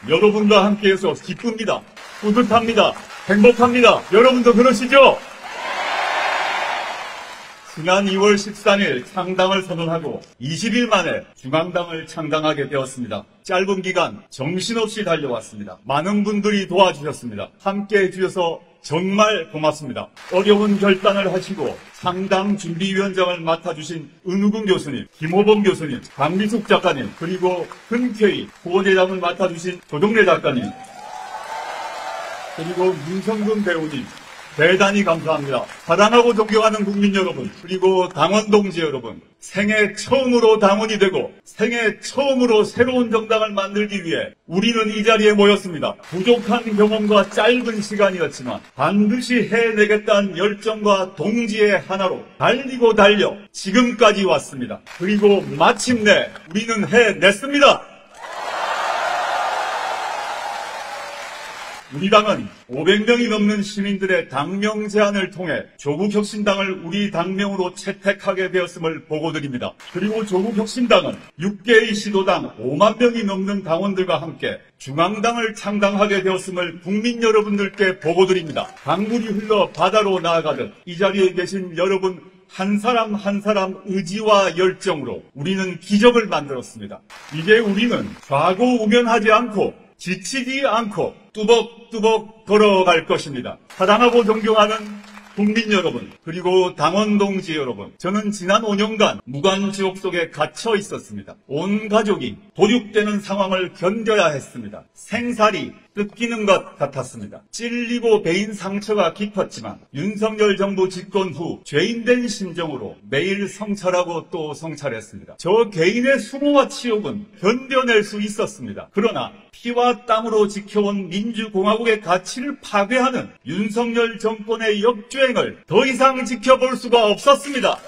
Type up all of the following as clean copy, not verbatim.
여러분과 함께해서 기쁩니다. 뿌듯합니다. 행복합니다. 여러분도 그러시죠? 지난 2월 13일 창당을 선언하고 20일 만에 중앙당을 창당하게 되었습니다. 짧은 기간 정신없이 달려왔습니다. 많은 분들이 도와주셨습니다. 함께해 주셔서 정말 고맙습니다. 어려운 결단을 하시고 창당 준비위원장을 맡아주신 은우근 교수님, 김호범 교수님, 강미숙 작가님, 그리고 흔쾌히 후원회장을 맡아주신 조동래 작가님, 그리고 문성근 배우님, 대단히 감사합니다. 사랑하고 존경하는 국민 여러분, 그리고 당원 동지 여러분, 생애 처음으로 당원이 되고 생애 처음으로 새로운 정당을 만들기 위해 우리는 이 자리에 모였습니다. 부족한 경험과 짧은 시간이었지만 반드시 해내겠다는 열정과 동지의 하나로 달리고 달려 지금까지 왔습니다. 그리고 마침내 우리는 해냈습니다. 우리 당은 500명이 넘는 시민들의 당명 제안을 통해 조국혁신당을 우리 당명으로 채택하게 되었음을 보고드립니다. 그리고 조국혁신당은 6개의 시도당 5만 명이 넘는 당원들과 함께 중앙당을 창당하게 되었음을 국민 여러분들께 보고드립니다. 강물이 흘러 바다로 나아가듯 이 자리에 계신 여러분 한 사람 한 사람 의지와 열정으로 우리는 기적을 만들었습니다. 이제 우리는 좌고우면하지 않고 지치지 않고 뚜벅뚜벅 걸어갈 것입니다. 사랑하고 존경하는 국민 여러분, 그리고 당원 동지 여러분, 저는 지난 5년간 무관지옥 속에 갇혀 있었습니다. 온 가족이 도륙되는 상황을 견뎌야 했습니다. 생살이 뜯기는 것 같았습니다. 찔리고 베인 상처가 깊었지만 윤석열 정부 집권 후 죄인된 심정으로 매일 성찰하고 또 성찰했습니다. 저 개인의 수모와 치욕은 견뎌낼 수 있었습니다. 그러나 피와 땀으로 지켜온 민주공화국의 가치를 파괴하는 윤석열 정권의 역주행을 더 이상 지켜볼 수가 없었습니다.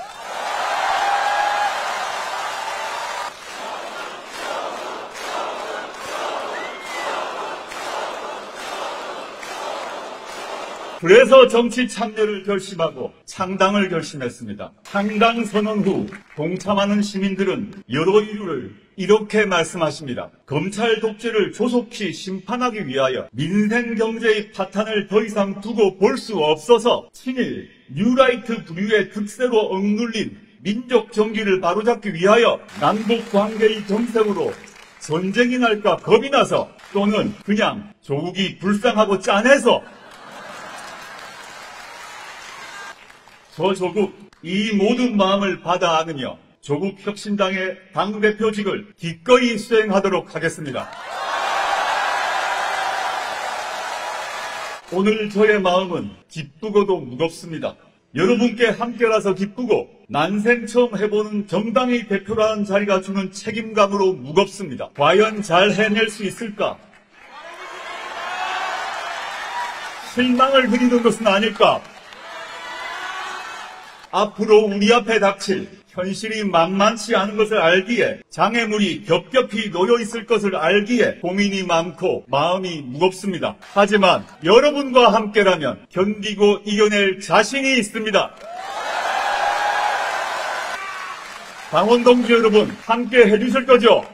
그래서 정치 참여를 결심하고 창당을 결심했습니다. 창당 선언 후 동참하는 시민들은 여러 이유를 이렇게 말씀하십니다. 검찰 독재를 조속히 심판하기 위하여 민생 경제의 파탄을 더 이상 두고 볼 수 없어서 친일, 뉴라이트 부류의 특세로 억눌린 민족 정기를 바로잡기 위하여 남북 관계의 정색으로 전쟁이 날까 겁이 나서 또는 그냥 조국이 불쌍하고 짠해서 저 조국 이 모든 마음을 받아 안으며 조국혁신당의 당대표직을 기꺼이 수행하도록 하겠습니다. 오늘 저의 마음은 기쁘고도 무겁습니다. 여러분께 함께라서 기쁘고 난생 처음 해보는 정당의 대표라는 자리가 주는 책임감으로 무겁습니다. 과연 잘 해낼 수 있을까? 실망을 드리는 것은 아닐까? 앞으로 우리 앞에 닥칠 현실이 만만치 않은 것을 알기에 장애물이 겹겹이 놓여 있을 것을 알기에 고민이 많고 마음이 무겁습니다. 하지만 여러분과 함께라면 견디고 이겨낼 자신이 있습니다. 당원 동지 여러분 함께 해주실 거죠?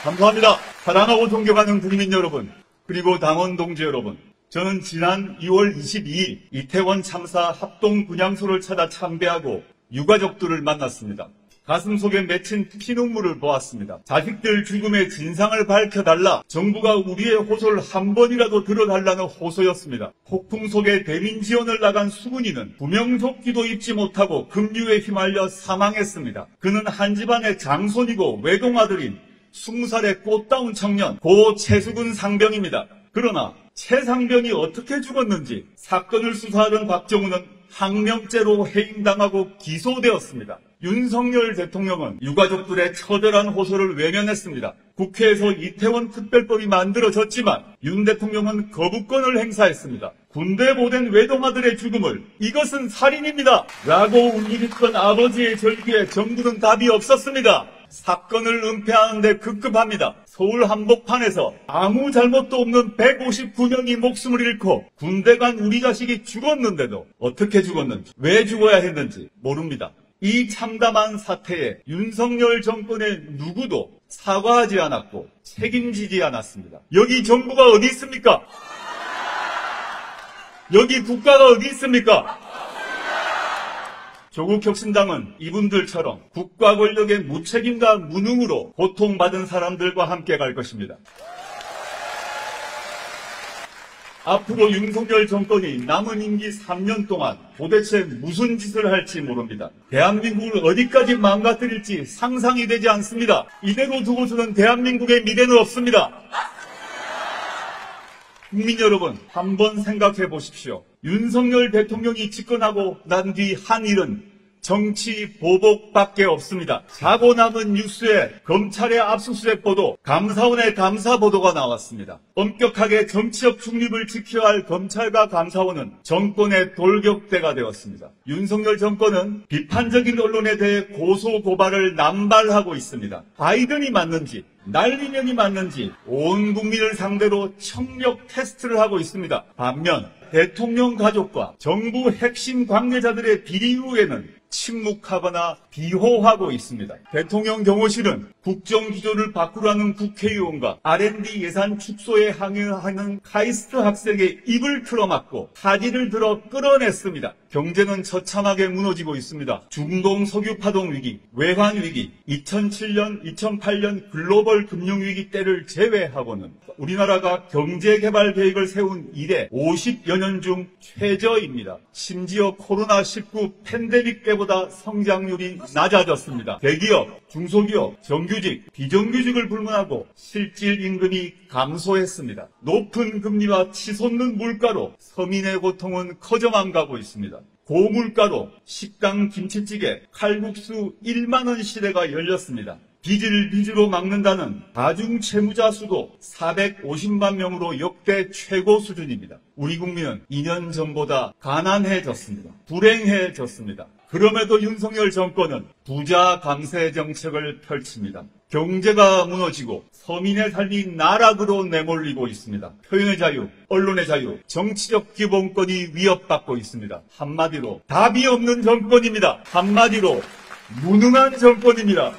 감사합니다. 사랑하고 존경하는 국민 여러분, 그리고 당원 동지 여러분, 저는 지난 2월 22일 이태원 참사 합동 분향소를 찾아 참배하고 유가족들을 만났습니다. 가슴 속에 맺힌 피눈물을 보았습니다. 자식들 죽음의 진상을 밝혀달라, 정부가 우리의 호소를 한 번이라도 들어달라는 호소였습니다. 폭풍 속에 대민 지원을 나간 수군이는 구명조끼도 입지 못하고 급류에 휘말려 사망했습니다. 그는 한 집안의 장손이고 외동아들인 20살의 꽃다운 청년 고 최수근 상병입니다. 그러나 최 상병이 어떻게 죽었는지 사건을 수사하던 박정우는 항명죄로 해임당하고 기소되었습니다. 윤석열 대통령은 유가족들의 처절한 호소를 외면했습니다. 국회에서 이태원 특별법이 만들어졌지만 윤 대통령은 거부권을 행사했습니다. 군대 보낸 외동아들의 죽음을 이것은 살인입니다 라고 울부짖던 아버지의 절규에 정부는 답이 없었습니다. 사건을 은폐하는 데 급급합니다. 서울 한복판에서 아무 잘못도 없는 159명이 목숨을 잃고 군대 간 우리 자식이 죽었는데도 어떻게 죽었는지, 왜 죽어야 했는지 모릅니다. 이 참담한 사태에 윤석열 정권의 누구도 사과하지 않았고 책임지지 않았습니다. 여기 정부가 어디 있습니까? 여기 국가가 어디 있습니까? 조국혁신당은 이분들처럼 국가 권력의 무책임과 무능으로 고통받은 사람들과 함께 갈 것입니다. 앞으로 윤석열 정권이 남은 임기 3년 동안 도대체 무슨 짓을 할지 모릅니다. 대한민국을 어디까지 망가뜨릴지 상상이 되지 않습니다. 이대로 두고서는 대한민국의 미래는 없습니다. 국민 여러분, 한번 생각해 보십시오. 윤석열 대통령이 집권하고 난 뒤 한 일은 정치 보복밖에 없습니다. 자고 남은 뉴스에 검찰의 압수수색 보도, 감사원의 감사 보도가 나왔습니다. 엄격하게 정치적 중립을 지켜야 할 검찰과 감사원은 정권의 돌격대가 되었습니다. 윤석열 정권은 비판적인 언론에 대해 고소 고발을 남발하고 있습니다. 바이든이 맞는지 날리면이 맞는지 온 국민을 상대로 청력 테스트를 하고 있습니다. 반면 대통령 가족과 정부 핵심 관계자들의 비리 이후에는 침묵하거나 비호하고 있습니다. 대통령 경호실은 국정기조를 바꾸라는 국회의원과 R&D 예산 축소에 항의하는 카이스트 학생의 입을 틀어막고 사지를 들어 끌어냈습니다. 경제는 처참하게 무너지고 있습니다. 중동 석유 파동 위기, 외환 위기, 2007년, 2008년 글로벌 금융위기 때를 제외하고는 우리나라가 경제개발 계획을 세운 이래 50여 년 중 최저입니다. 심지어 코로나19 팬데믹 때보다 성장률이 낮아졌습니다. 대기업, 중소기업, 정규직, 비정규직을 불문하고 실질 임금이 감소했습니다. 높은 금리와 치솟는 물가로 서민의 고통은 커져만 가고 있습니다. 고물가로 식당 김치찌개, 칼국수 1만 원 시대가 열렸습니다. 빚을 빚으로 막는다는 다중채무자 수도 450만 명으로 역대 최고 수준입니다. 우리 국민은 2년 전보다 가난해졌습니다. 불행해졌습니다. 그럼에도 윤석열 정권은 부자 감세 정책을 펼칩니다. 경제가 무너지고 서민의 삶이 나락으로 내몰리고 있습니다. 표현의 자유, 언론의 자유, 정치적 기본권이 위협받고 있습니다. 한마디로 답이 없는 정권입니다. 한마디로 무능한 정권입니다.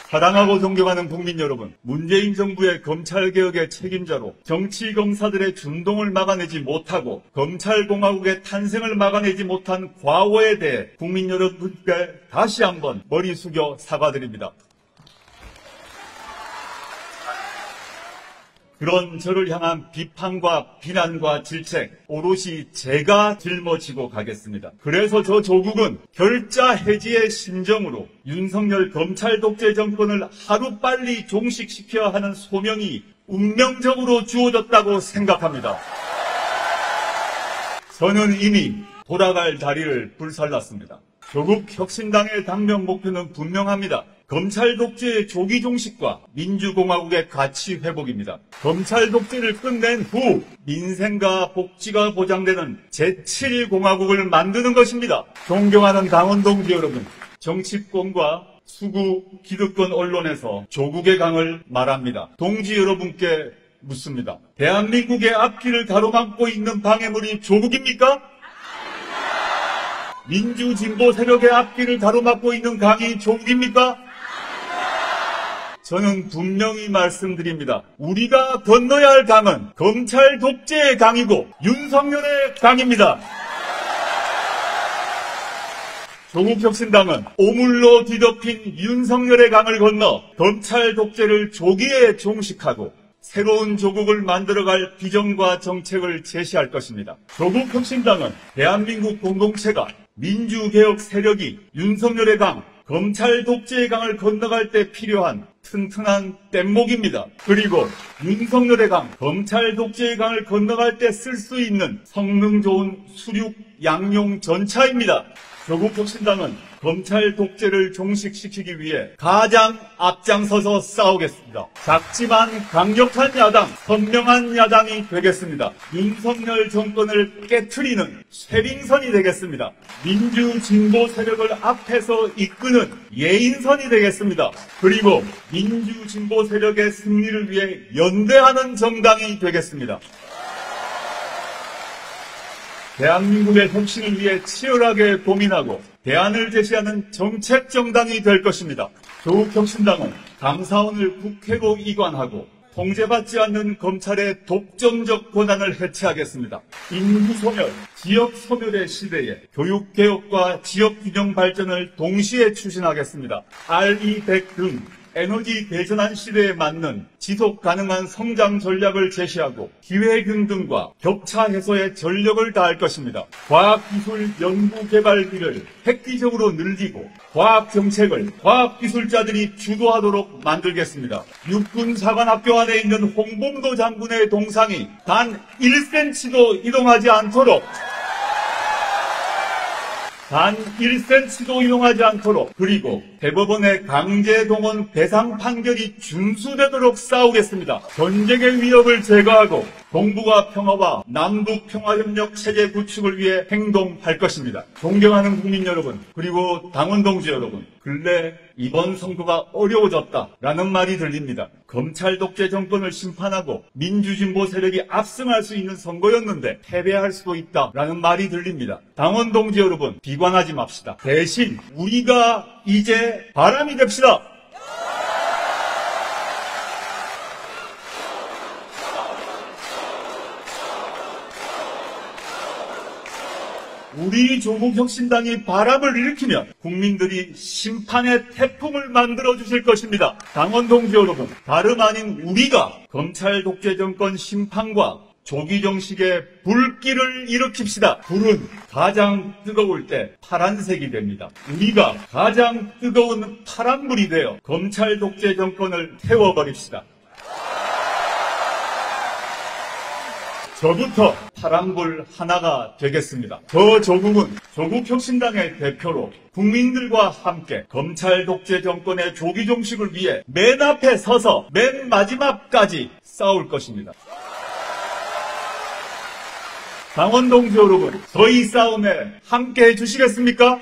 사랑하고 존경하는 국민 여러분, 문재인 정부의 검찰개혁의 책임자로 정치검사들의 준동을 막아내지 못하고 검찰공화국의 탄생을 막아내지 못한 과오에 대해 국민 여러분께 다시 한번 머리 숙여 사과드립니다. 그런 저를 향한 비판과 비난과 질책 오롯이 제가 짊어지고 가겠습니다. 그래서 저 조국은 결자 해지의 심정으로 윤석열 검찰 독재 정권을 하루빨리 종식시켜야 하는 소명이 운명적으로 주어졌다고 생각합니다. 저는 이미 돌아갈 다리를 불살랐습니다. 조국 혁신당의 당면 목표는 분명합니다. 검찰 독재의 조기 종식과 민주공화국의 가치 회복입니다. 검찰 독재를 끝낸 후 민생과 복지가 보장되는 제7공화국을 만드는 것입니다. 존경하는 당원 동지 여러분, 정치권과 수구 기득권 언론에서 조국의 강을 말합니다. 동지 여러분께 묻습니다. 대한민국의 앞길을 가로막고 있는 방해물이 조국입니까? 민주진보 세력의 앞길을 가로막고 있는 강이 조국입니까? 저는 분명히 말씀드립니다. 우리가 건너야 할 강은 검찰 독재의 강이고 윤석열의 강입니다. 조국혁신당은 오물로 뒤덮인 윤석열의 강을 건너 검찰 독재를 조기에 종식하고 새로운 조국을 만들어갈 비전과 정책을 제시할 것입니다. 조국혁신당은 대한민국 공동체가 민주개혁 세력이 윤석열의 강, 검찰 독재의 강을 건너갈 때 필요한 튼튼한 뗏목입니다. 그리고 윤석열의 강, 검찰 독재의 강을 건너갈 때 쓸 수 있는 성능 좋은 수륙 양용 전차입니다. 조국혁신당은 검찰 독재를 종식시키기 위해 가장 앞장서서 싸우겠습니다. 작지만 강력한 야당, 선명한 야당이 되겠습니다. 윤석열 정권을 깨트리는 쇄링선이 되겠습니다. 민주진보 세력을 앞에서 이끄는 예인선이 되겠습니다. 그리고 민주진보 세력의 승리를 위해 연대하는 정당이 되겠습니다. 대한민국의 혁신을 위해 치열하게 고민하고 대안을 제시하는 정책 정당이 될 것입니다. 조국혁신당은 감사원을 국회로 이관하고 통제받지 않는 검찰의 독점적 권한을 해체하겠습니다. 인구소멸, 지역소멸의 시대에 교육개혁과 지역균형 발전을 동시에 추진하겠습니다. RE100 등 에너지 대전환 시대에 맞는 지속 가능한 성장 전략을 제시하고 기회균등과 격차 해소에 전력을 다할 것입니다. 과학기술 연구개발비를 획기적으로 늘리고 과학정책을 과학기술자들이 주도하도록 만들겠습니다. 육군사관학교 안에 있는 홍범도 장군의 동상이 단 1cm도 이동하지 않도록 그리고 대법원의 강제동원 배상 판결이 준수되도록 싸우겠습니다. 전쟁의 위협을 제거하고 동북아 평화와 남북 평화협력 체제 구축을 위해 행동할 것입니다. 존경하는 국민 여러분, 그리고 당원 동지 여러분, 근래 이번 선거가 어려워졌다라는 말이 들립니다. 검찰 독재 정권을 심판하고 민주진보 세력이 압승할 수 있는 선거였는데 패배할 수도 있다라는 말이 들립니다. 당원 동지 여러분, 비관하지 맙시다. 대신 우리가 이제 바람이 됩시다. 우리 조국혁신당이 바람을 일으키면 국민들이 심판의 태풍을 만들어 주실 것입니다. 당원 동지 여러분, 다름 아닌 우리가 검찰 독재 정권 심판과 조기 정식의 불길을 일으킵시다. 불은 가장 뜨거울 때 파란색이 됩니다. 우리가 가장 뜨거운 파란불이 되어 검찰 독재 정권을 태워버립시다. 저부터 파란불 하나가 되겠습니다. 저 조국은 조국혁신당의 대표로 국민들과 함께 검찰 독재 정권의 조기 종식을 위해 맨 앞에 서서 맨 마지막까지 싸울 것입니다. 당원 동지 여러분, 저희 싸움에 함께 해주시겠습니까?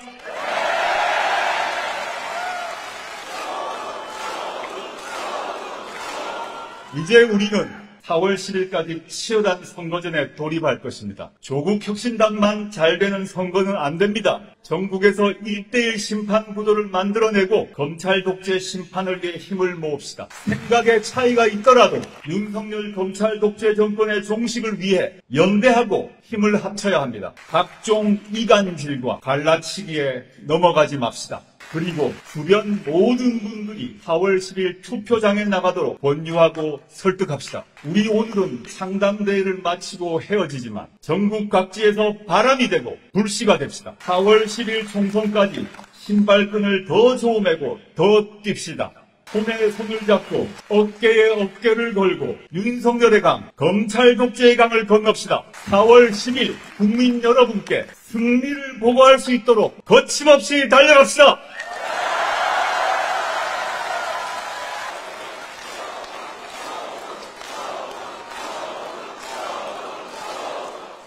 이제 우리는 4월 10일까지 치열한 선거전에 돌입할 것입니다. 조국혁신당만 잘 되는 선거는 안 됩니다. 전국에서 1대1 심판 구도를 만들어내고 검찰 독재 심판을 위해 힘을 모읍시다. 생각의 차이가 있더라도 윤석열 검찰 독재 정권의 종식을 위해 연대하고 힘을 합쳐야 합니다. 각종 이간질과 갈라치기에 넘어가지 맙시다. 그리고 주변 모든 분들이 4월 10일 투표장에 나가도록 권유하고 설득합시다. 우리 오늘은 창당대회를 마치고 헤어지지만 전국 각지에서 바람이 되고 불씨가 됩시다. 4월 10일 총선까지 신발끈을 더 조매고 더 뜁시다. 손에 손을 잡고 어깨에 어깨를 걸고 윤석열의 강, 검찰 독재의 강을 건넙시다. 4월 10일 국민 여러분께 승리를 보고할 수 있도록 거침없이 달려갑시다.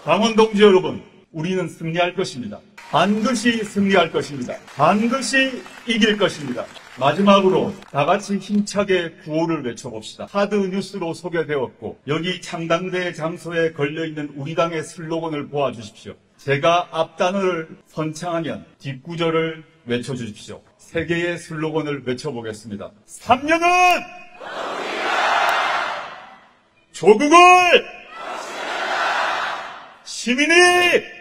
당원 동지 여러분, 우리는 승리할 것입니다. 반드시 승리할 것입니다. 반드시 이길 것입니다. 마지막으로 다 같이 힘차게 구호를 외쳐봅시다. 하드 뉴스로 소개되었고 여기 창당대 장소에 걸려있는 우리 당의 슬로건을 보아주십시오. 제가 앞단을 선창하면 뒷구절을 외쳐주십시오. 세 개의 슬로건을 외쳐보겠습니다. 3년은 조국을 시민이